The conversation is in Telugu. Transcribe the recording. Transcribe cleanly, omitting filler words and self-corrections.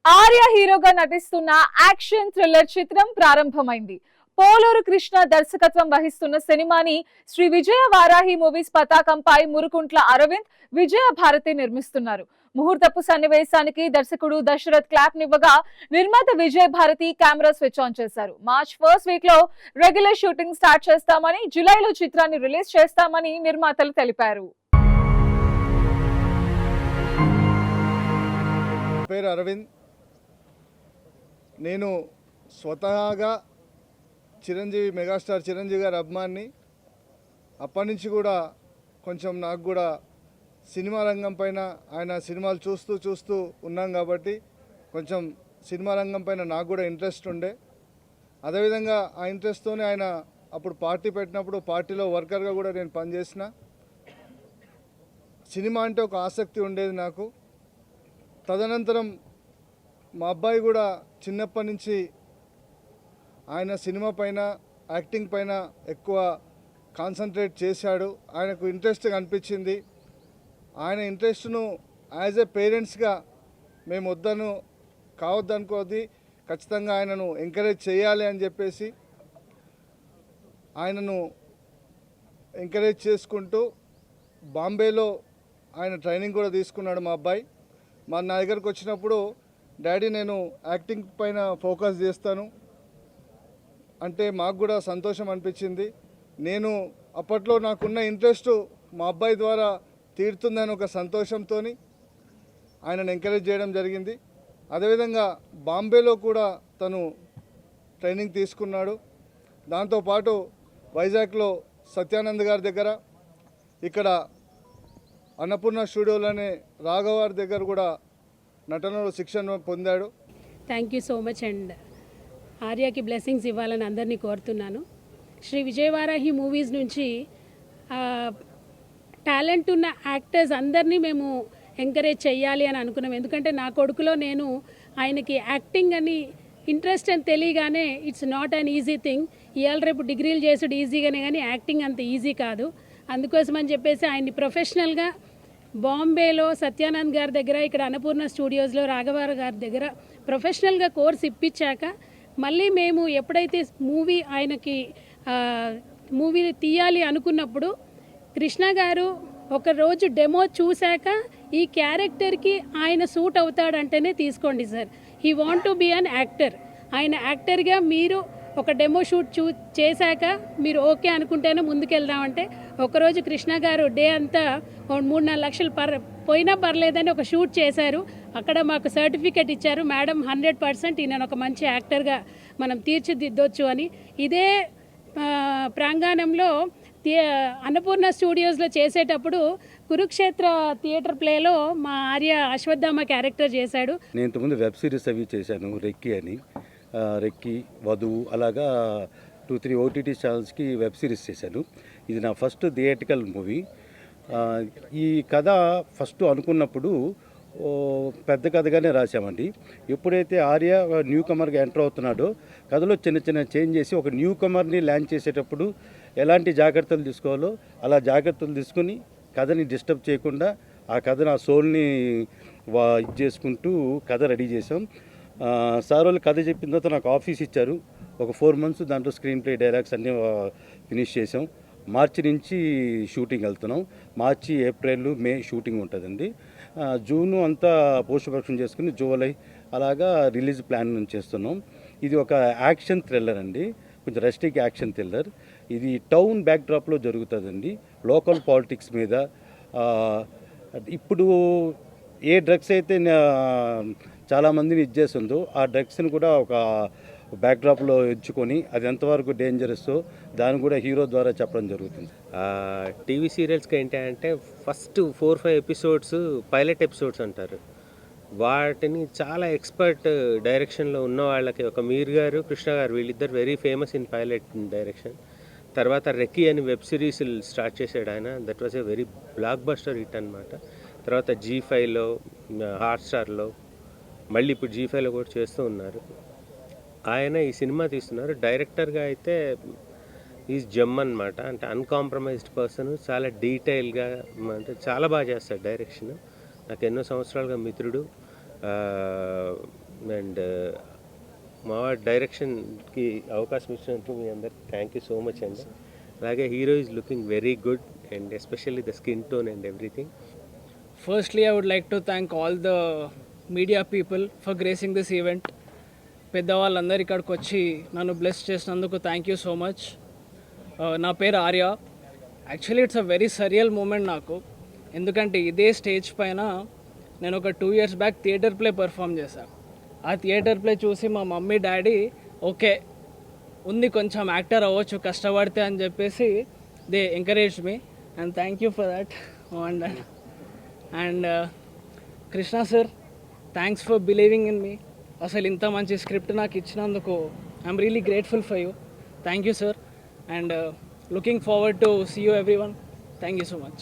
ఆర్య హీరోగా నటిస్తున్న యాక్షన్ థ్రిల్లర్ చిత్రం ప్రారంభమైంది. పోలూరు కృష్ణ దర్శకత్వం వహిస్తున్న సినిమాని శ్రీ విజయ వారాహి మూవీస్ పతాకంపై మురుకుంట్ల అరవింద్, విజయ భారతి నిర్మిస్తున్నారు. ముహూర్తపు సన్నివేశానికి దర్శకుడు దశరథ్ క్లాప్ నివ్వగా నిర్మాత విజయ భారతి కెమెరా స్విచ్ ఆన్ చేశారు. మార్చ్ ఫస్ట్ వీక్ లో రెగ్యులర్ షూటింగ్ స్టార్ట్ చేస్తామని, జూలైలో చిత్రాన్ని రిలీజ్ చేస్తామని నిర్మాతలు తెలిపారు. పేరు అరవింద్. నేను స్వతహాగా మెగాస్టార్ చిరంజీవి గారి అభిమాన్ని. అప్పటి నుంచి కూడా కొంచెం నాకు కూడా సినిమా రంగం పైన ఆయన సినిమాలు చూస్తూ ఉన్నాం కాబట్టి కొంచెం సినిమా రంగం పైన నాకు కూడా ఇంట్రెస్ట్ ఉండే. అదేవిధంగా ఆ ఇంట్రెస్ట్తోనే ఆయన అప్పుడు పార్టీ పెట్టినప్పుడు పార్టీలో వర్కర్గా కూడా నేను పనిచేసిన. సినిమా అంటే ఒక ఆసక్తి ఉండేది నాకు. తదనంతరం మా అబ్బాయి కూడా చిన్నప్పటి నుంచి ఆయన సినిమా పైన, యాక్టింగ్ పైన ఎక్కువ కాన్సన్ట్రేట్ చేశాడు. ఆయనకు ఇంట్రెస్ట్ అనిపించింది. ఆయన ఇంట్రెస్ట్ను యాజ్ ఎ పేరెంట్స్గా మేము కావద్దనుకోది, ఖచ్చితంగా ఆయనను ఎంకరేజ్ చేయాలి అని చెప్పేసి ఆయనను ఎంకరేజ్ చేసుకుంటూ బాంబేలో ఆయన ట్రైనింగ్ కూడా తీసుకున్నాడు మా అబ్బాయి. నా దగ్గరకు వచ్చినప్పుడు, డాడీ నేను యాక్టింగ్ పైన ఫోకస్ చేస్తాను అంటే మాకు కూడా సంతోషం అనిపించింది. నేను అప్పట్లో నాకున్న ఇంట్రెస్ట్ మా అబ్బాయి ద్వారా తీరుతుందని ఒక సంతోషంతో ఆయనను ఎంకరేజ్ చేయడం జరిగింది. అదేవిధంగా బాంబేలో కూడా తను ట్రైనింగ్ తీసుకున్నాడు. దాంతోపాటు వైజాగ్లో సత్యానంద్ గారి దగ్గర, ఇక్కడ అన్నపూర్ణ స్టూడియోలోనే రాఘవారి దగ్గర కూడా నటనలో శిక్షణ పొందాడు. Thank you so much. And ఆర్యాకి బ్లెస్సింగ్స్ ఇవ్వాలని అందరినీ కోరుతున్నాను. శ్రీ విజయవారాహి మూవీస్ నుంచి టాలెంట్ ఉన్న యాక్టర్స్ అందరినీ మేము ఎంకరేజ్ చేయాలి అని అనుకున్నాం. ఎందుకంటే నా కొడుకులో నేను ఆయనకి యాక్టింగ్ అని ఇంట్రెస్ట్ అని తెలియగానే it's not an easy thing. ఇవాళ రేపు డిగ్రీలు చేసుడు ఈజీగానే, కానీ యాక్టింగ్ అంత ఈజీ కాదు. అందుకోసం అని చెప్పేసి ఆయన్ని ప్రొఫెషనల్గా బాంబేలో సత్యానంద్ గారి దగ్గర, ఇక్కడ అన్నపూర్ణ స్టూడియోస్లో రాఘవారి గారి దగ్గర ప్రొఫెషనల్గా కోర్స్ ఇప్పించాక మళ్ళీ మేము ఎప్పుడైతే ఆయనకి మూవీ తీయాలి అనుకున్నప్పుడు కృష్ణ గారు ఒకరోజు డెమో చూశాక ఈ క్యారెక్టర్కి ఆయన సూట్ అవుతాడంటేనే తీసుకోండి sir, he want to be an actor. ఆయన యాక్టర్గా మీరు ఒక డెమో షూట్ చేశాక మీరు ఓకే అనుకుంటేనే ముందుకెళ్దామంటే, ఒకరోజు కృష్ణ గారు డే అంతా 3-4 లక్షలు పోయినా పర్లేదని ఒక షూట్ చేశారు. అక్కడ మాకు సర్టిఫికెట్ ఇచ్చారు, మేడం 100% ఈయన ఒక మంచి యాక్టర్గా మనం తీర్చిదిద్దొచ్చు అని. ఇదే ప్రాంగణంలో అన్నపూర్ణ స్టూడియోస్లో చేసేటప్పుడు కురుక్షేత్ర థియేటర్ ప్లేలో మా ఆర్య అశ్వత్థామ క్యారెక్టర్ చేశాడు. నేను ఇంతకుముందు వెబ్ సిరీస్ అవి చేశాను, రెక్కీ అని, రెక్కీ, వధువు, అలాగా 2-3 ఓటీటీ ఛానల్స్కి వెబ్ సిరీస్ చేశాను. ఇది నా ఫస్ట్ థియేటికల్ మూవీ. ఈ కథ ఫస్ట్ అనుకున్నప్పుడు పెద్ద కథగానే రాశామండి. ఎప్పుడైతే ఆర్య న్యూ కమర్గా ఎంటర్ అవుతున్నాడో కథలో చిన్న చేంజ్ చేసి ఒక న్యూ కమర్ని ల్యాండ్ చేసేటప్పుడు ఎలాంటి జాగ్రత్తలు తీసుకోవాలో అలా జాగ్రత్తలు తీసుకుని కథని డిస్టర్బ్ చేయకుండా ఆ కథను, ఆ సోల్ని ఇది చేసుకుంటూ కథ రెడీ చేసాం. సార్ వాళ్ళు కథ చెప్పిన తర్వాత నాకు ఆఫీస్ ఇచ్చారు. ఒక 4 మంత్స్ దాంట్లో స్క్రీన్ ప్లే, డైలాగ్స్ అన్నీ ఫినిష్ చేసాం. మార్చి నుంచి షూటింగ్ వెళ్తున్నాం. మార్చి, ఏప్రిల్, మే షూటింగ్ ఉంటుందండి. జూన్ అంతా పోస్ట్ ప్రొడక్షన్ చేసుకుని జూలై అలాగా రిలీజ్ ప్లాన్ చేస్తున్నాం. ఇది ఒక యాక్షన్ థ్రిల్లర్ అండి, కొంచెం రెస్టిక్ యాక్షన్ థ్రిల్లర్. ఇది టౌన్ బ్యాక్డ్రాప్లో జరుగుతుందండి, లోకల్ పాలిటిక్స్ మీద. ఇప్పుడు ఏ డ్రగ్స్ అయితే చాలామందిని ఇచ్చేస్తుందో ఆ డ్రగ్స్ని కూడా ఒక బ్యాక్డ్రాప్లో ఎంచుకొని అది ఎంతవరకు డేంజరస్ దాన్ని కూడా హీరో ద్వారా చెప్పడం జరుగుతుంది. టీవీ సీరియల్స్కి ఏంటంటే ఫస్ట్ 4-5 ఎపిసోడ్స్ పైలట్ ఎపిసోడ్స్ అంటారు. వాటిని చాలా ఎక్స్పర్ట్ డైరెక్షన్లో ఉన్న వాళ్ళకి, ఒక మీర్ గారు, కృష్ణ గారు, వీళ్ళిద్దరు very famous in pilot direction. తర్వాత రెక్కీ అని వెబ్ సిరీస్ స్టార్ట్ చేశాడు ఆయన. That was a very block buster hit అనమాట. తర్వాత G5లో, హాట్స్టార్లో, మళ్ళీ ఇప్పుడు G5లో కూడా చేస్తూ ఉన్నారు. ఆయన ఈ సినిమా తీస్తున్నారు. డైరెక్టర్గా అయితే ఈజ్ జమ్ అనమాట. అంటే అన్కాంప్రమైజ్డ్ పర్సన్, చాలా డీటెయిల్గా, అంటే చాలా బాగా చేస్తాడు డైరెక్షన్. నాకు ఎన్నో సంవత్సరాలుగా మిత్రుడు. అండ్ మా డైరెక్షన్కి అవకాశం ఇచ్చినందుకు మీ అందరికి థ్యాంక్ యూ సో మచ్ అండి. అలాగే hero is looking very good and especially the skin tone and everything. Firstly, I would like to thank all the media people for gracing this event. పెద్దవాళ్ళందరూ ఇక్కడికి వచ్చి నన్ను బ్లెస్ చేసినందుకు థ్యాంక్ యూ సో మచ్. నా పేరు Arya. Actually it's a very surreal moment నాకు, ఎందుకంటే ఇదే స్టేజ్ పైన నేను ఒక 2 years back theatre play perform చేశాను. ఆ థియేటర్ ప్లే చూసి మా మమ్మీ డాడీ ఓకే ఉంది కొంచెం యాక్టర్ అవ్వచ్చు కష్టపడితే అని చెప్పేసి they encourage me and thank you for that. And Krishna sir, thanks for believing in me. అసలు ఇంత మంచి స్క్రిప్ట్ నాకు ఇచ్చినందుకు I'm really grateful for you. Thank you sir. And looking forward to see you everyone. Thank you so much.